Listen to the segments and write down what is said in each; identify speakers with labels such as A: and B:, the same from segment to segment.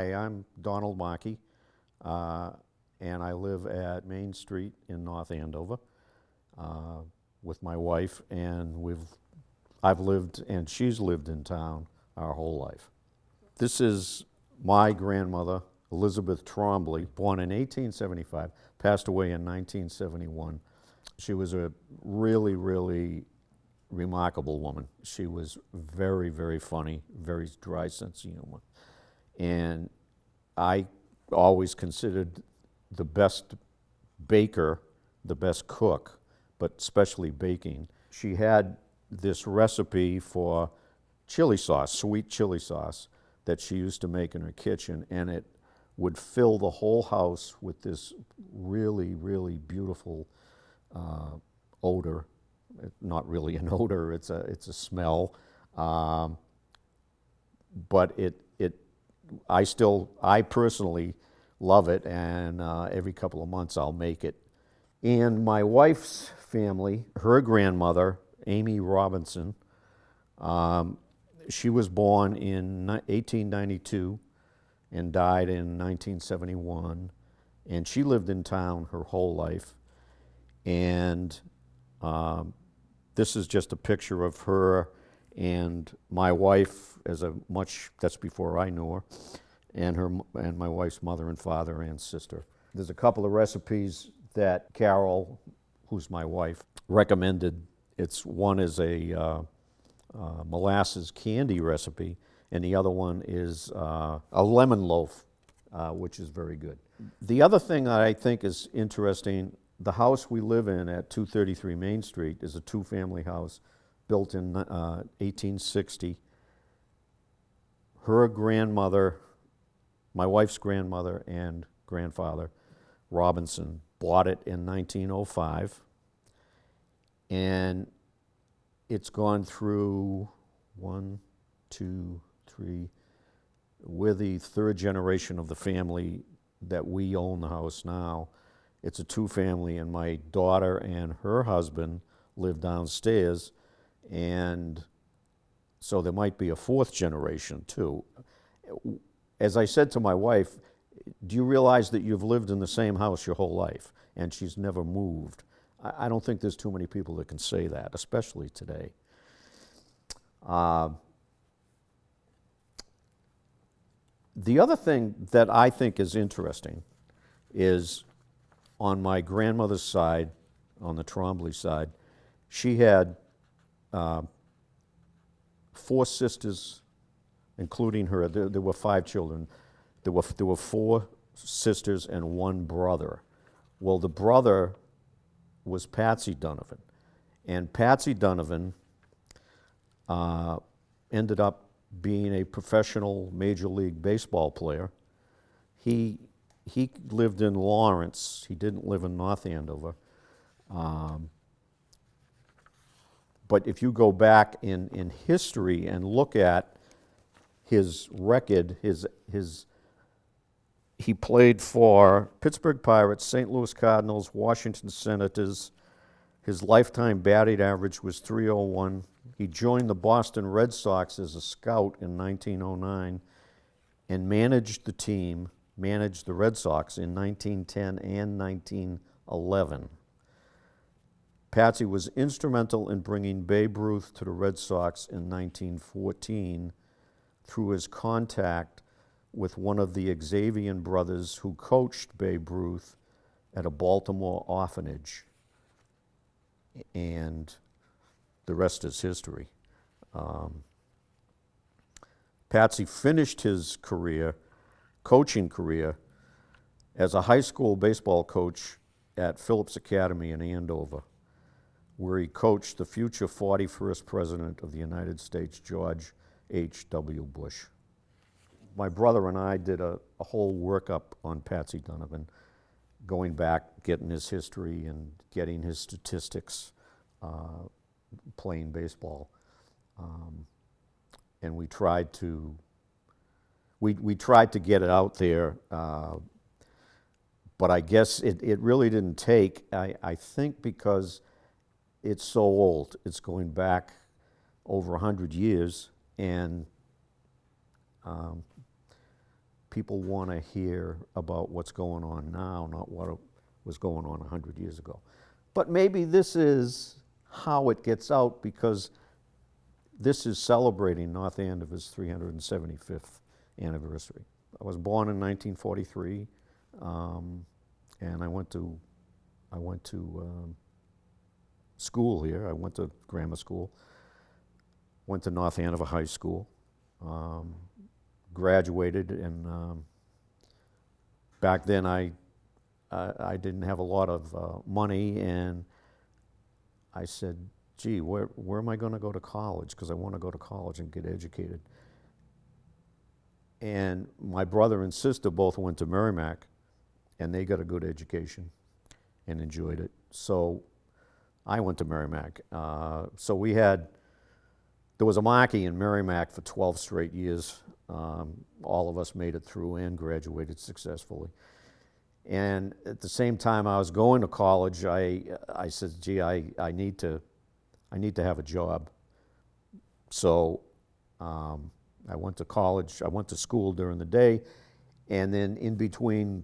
A: Hi, I'm Donald Markey, and I live at Main Street in North Andover with my wife, and I've lived and she's lived in town our whole life. This is my grandmother, Elizabeth Trombley, born in 1875, passed away in 1971. She was a really, really remarkable woman. She was very, very funny, very dry sense of humor. And I always considered the best baker, the best cook, but especially baking. She had this recipe for chili sauce, sweet chili sauce, that she used to make in her kitchen, and it would fill the whole house with this really, really beautiful odor. Not really an odor, it's a smell. But I personally love it, and every couple of months I'll make it. And my wife's family, her grandmother, Amy Robinson, she was born in 1892 and died in 1971, and she lived in town her whole life. And this is just a picture of her and my wife that's before I knew her, and my wife's mother and father and sister. There's a couple of recipes that Carol, who's my wife, recommended. One is a molasses candy recipe, and the other one is a lemon loaf, which is very good. The other thing that I think is interesting, the house we live in at 233 Main Street is a two-family house built in 1860. Her grandmother, my wife's grandmother and grandfather, Robinson, bought it in 1905. And it's gone through one, two, three. We're the third generation of the family that we own the house now. It's a two-family, and my daughter and her husband live downstairs, and so there might be a fourth generation too. As I said to my wife, do you realize that you've lived in the same house your whole life and she's never moved? I don't think there's too many people that can say that, especially today. The other thing that I think is interesting is on my grandmother's side, on the Trombley side, she had 4 sisters, including her. There were 5 children. There were 4 sisters and 1 brother. Well, the brother was Patsy Donovan, and Patsy Donovan ended up being a professional Major League Baseball player. He lived in Lawrence. He didn't live in North Andover. But if you go back in history and look at his record, he played for Pittsburgh Pirates, St. Louis Cardinals, Washington Senators. His lifetime batting average was .301. He joined the Boston Red Sox as a scout in 1909 and managed the Red Sox in 1910 and 1911. Patsy was instrumental in bringing Babe Ruth to the Red Sox in 1914 through his contact with one of the Xavier brothers who coached Babe Ruth at a Baltimore orphanage. And the rest is history. Patsy finished his coaching career, as a high school baseball coach at Phillips Academy in Andover, where he coached the future 41st President of the United States, George H.W. Bush. My brother and I did a whole workup on Patsy Donovan, going back, getting his history and getting his statistics playing baseball. And we tried to get it out there, but I guess it really didn't take, I think, because it's so old. It's going back over 100 years, and people want to hear about what's going on now, not what was going on 100 years ago. But maybe this is how it gets out, because this is celebrating North Andover's 375th anniversary. I was born in 1943, and I went to school here. I went to grammar school, went to North Andover High School, graduated, and back then I didn't have a lot of money, and I said, gee, where am I going to go to college? Because I want to go to college and get educated. And my brother and sister both went to Merrimack, and they got a good education and enjoyed it. So I went to Merrimack. There was a Markey in Merrimack for 12 straight years. All of us made it through and graduated successfully. And at the same time I was going to college, I said, gee, I need to have a job. So I went to college. I went to school during the day, and then in between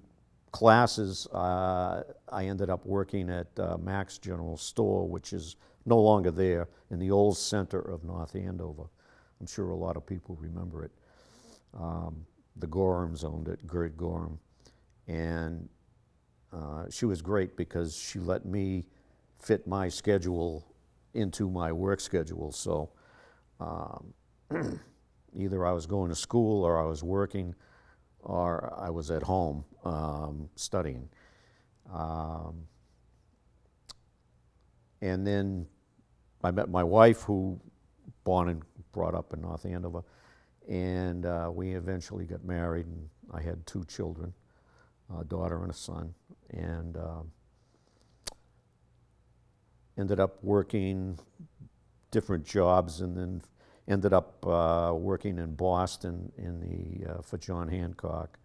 A: classes, I ended up working at Mac's General Store, which is no longer there, in the old center of North Andover. I'm sure a lot of people remember it. The Gorhams owned it, Gerd Gorham. And she was great because she let me fit my schedule into my work schedule. So either I was going to school, or I was working, or I was at home studying. And then I met my wife, who born and brought up in North Andover, and we eventually got married, and I had 2 children, a daughter and a son, and ended up working different jobs, and then ended up working in Boston for John Hancock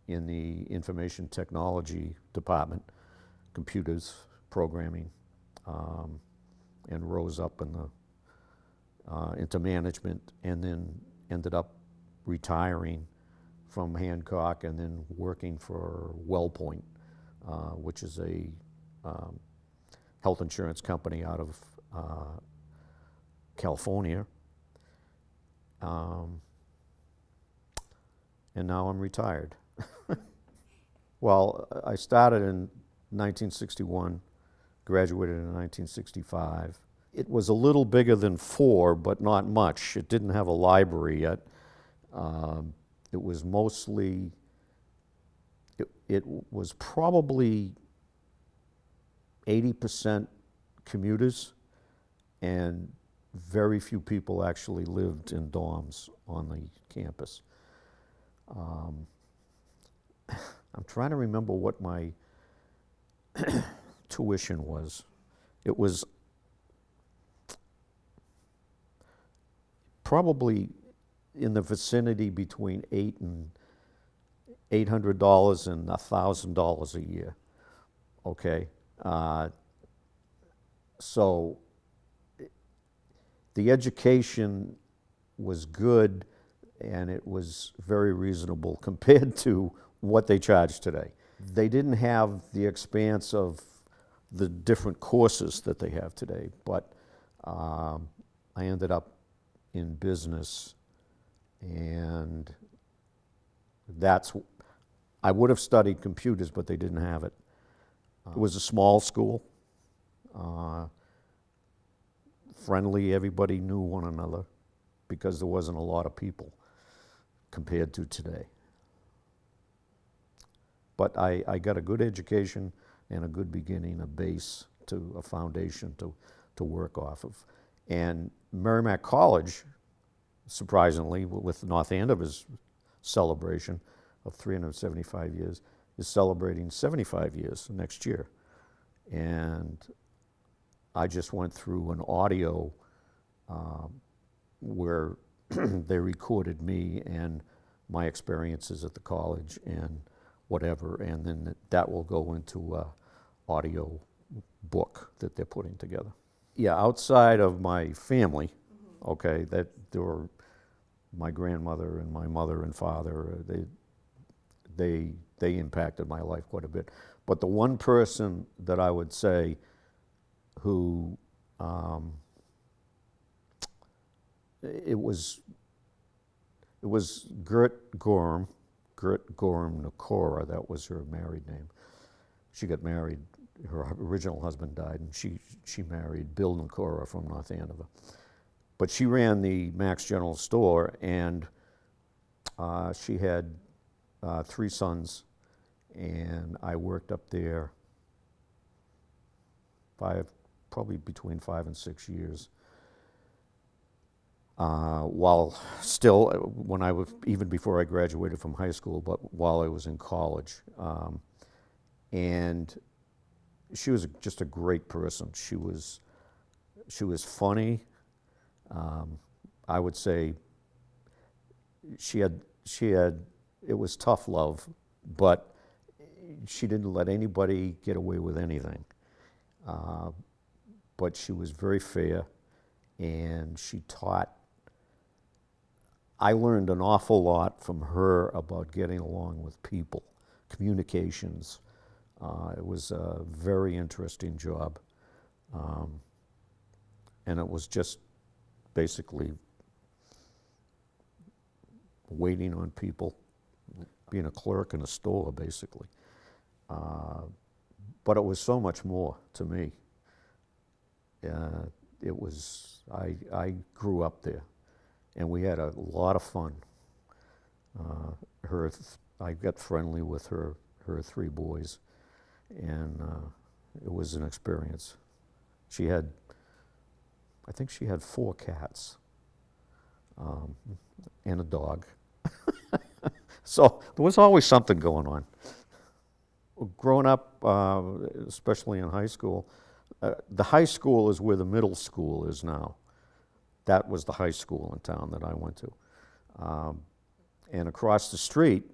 A: in the information technology department, computers, programming, and rose up into management, and then ended up retiring from Hancock and then working for WellPoint, which is a health insurance company out of California. And now I'm retired. Well, I started in 1961, graduated in 1965. It was a little bigger than 4, but not much. It didn't have a library yet. It was mostly, it was probably 80% commuters, and very few people actually lived in dorms on the campus. I'm trying to remember what my tuition was. It was probably in the vicinity between $800 and $1,000 a year. Okay, so the education was good, and it was very reasonable compared to what they charge today. They didn't have the expanse of the different courses that they have today, but I ended up in business, and I would have studied computers, but they didn't have it. It was a small school, friendly, everybody knew one another because there wasn't a lot of people compared to today. But I got a good education and a good beginning, a base, a foundation to work off of. And Merrimack College, surprisingly, with North Andover's celebration of 375 years, is celebrating 75 years next year. And I just went through an audio where they recorded me and my experiences at the college and whatever, and then that will go into an audio book that they're putting together. Yeah, outside of my family, okay, that there were my grandmother and my mother and father, they impacted my life quite a bit. But the one person that I would say who it was Gert Gorham Nakora. That was her married name. She got married. Her original husband died, and she married Bill Nakora from North Andover. But she ran the Max General Store, and she had 3 sons, and I worked up there probably between 5 and 6 years. While still, when I was, even before I graduated from high school, but while I was in college. And she was just a great person. She was funny. I would say she had, it was tough love, but she didn't let anybody get away with anything. But she was very fair, and she taught. I learned an awful lot from her about getting along with people, communications. It was a very interesting job. And it was just basically waiting on people, being a clerk in a store, basically. But it was so much more to me. It was, I grew up there, and we had a lot of fun. I got friendly with her 3 boys, and it was an experience. I think she had 4 cats, and a dog. So there was always something going on. Growing up, especially in high school, the high school is where the middle school is now. That was the high school in town that I went to. And across the street,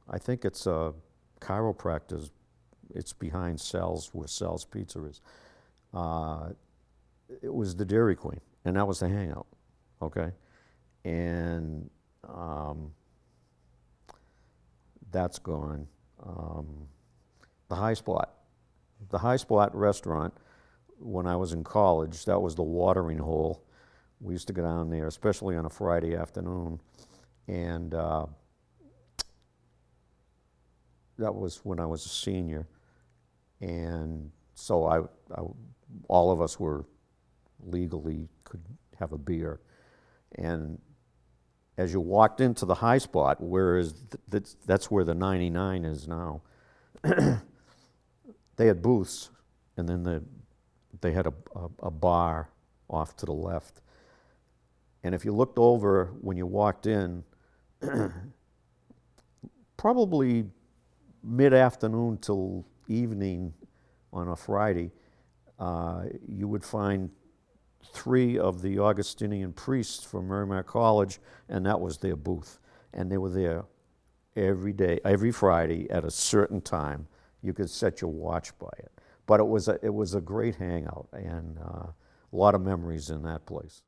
A: I think it's a chiropractor's. It's behind Sal's, where Sal's Pizza is. It was the Dairy Queen, and that was the hangout, okay? And that's gone. The High Spot restaurant, when I was in college, that was the watering hole. We used to go down there, especially on a Friday afternoon, and that was when I was a senior. And so all of us were legally could have a beer. And as you walked into the High Spot, that's where the 99 is now, they had booths, and then they had a bar off to the left. And if you looked over when you walked in, probably mid-afternoon till evening on a Friday, you would find 3 of the Augustinian priests from Merrimack College, and that was their booth. And they were there every day, every Friday at a certain time. You could set your watch by it. But it was a great hangout, and a lot of memories in that place.